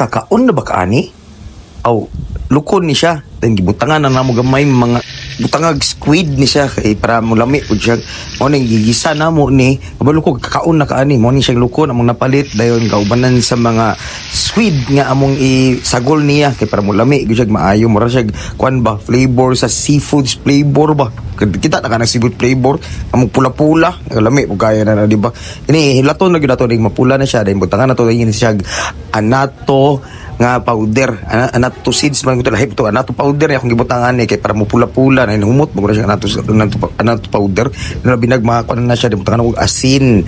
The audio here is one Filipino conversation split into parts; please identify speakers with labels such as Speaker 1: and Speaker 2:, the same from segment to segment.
Speaker 1: nakakaon na ba kaani? Aw, lukon ni siya. Then gibutangan na namo gamay mga butangag squid ni siya kay para mo lami pud siya. Mo ning gigisa namo ni, kabalo ko kakaon na kaani. Mo ni siya lukon among napalit dayon kaubanan sa mga squid nga among isagol niya kay para mo lami gyud siya maayo mura siya kuan ba flavor sa seafoods flavor ba. Kita na kanang seafood flavor among pula-pula lami ug kaya na di ba. Ini hilaton na gyud ato ning mapula na siya dayon butangan na to ning siya anato nga powder anato seeds man ko lahi to anato powder akong gibutangan ni kay para mo pula-pula na humot mo siya anato powder na binagmakuan na siya dibutangan og asin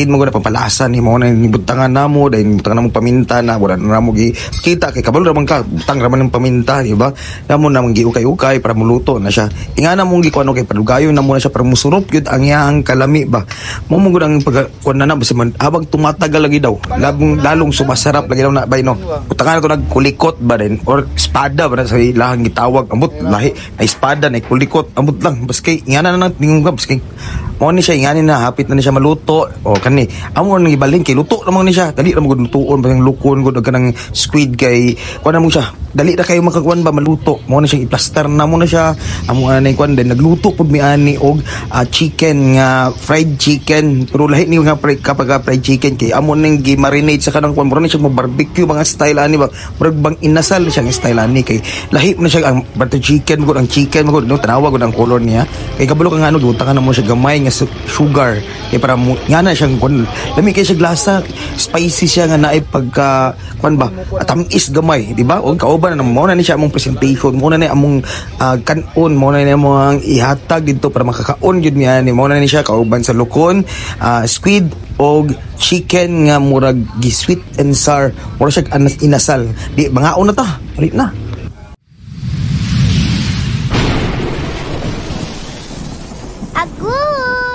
Speaker 1: mo na pampalasa ni mo na gibutangan namo dahil gibutangan namo paminta na wala na mo kita kay kabalo ra man ka butang ra man ng paminta di ba namo namong giukay-ukay para muluto na siya ingana mong gikuan kay palugayon na mo na siya para musurop gyud ang iyang kalami ba mo gud ang pagkuan na basta man habang tumatagal lagi daw lalong sumasarap lagi daw na bay no ano to nagkulikot ba din or espada ba sa ilahang gitawag ambot lahi na espada na kulikot ambot lang baskay ingana na tingog ka baskay mo ni siya ingani na hapit na ni siya maluto o kani amo nang ibalhin kay luto namang ni siya dali ra mo gud lutuon ba lukon gud kanang squid kay kuan mo siya dali ra kayo makakuan ba maluto mo na siya i-plaster na mo na siya amo na kuan din nagluto pud mi ani og chicken nga fried chicken pero lahi ni nga kapag fried chicken kay amo nang gi-marinate sa kanang kuan mo na siya mo barbecue mga style ani ba murag bang inasal siya ang style ani kay lahi na siya ang butter chicken gud ang chicken mo gud no tanawa gud ang color niya kay kabalo ka nga ano gibutangan na mo siya gamay nga sugar kay para mo nga na siyang kuan lami kay siya glasa spicy siya nga naay pagka kuan ba tamis gamay di ba o kauban na mo na ni siya among presentation mo na ni among kanon mo na ni among ihatag dito para makakaon gyud niya ni mo na ni siya kauban sa lukon squid og chicken nga murag gi sweet and sour mura siya inasal di mangaon na ta palit na.
Speaker 2: Agoy!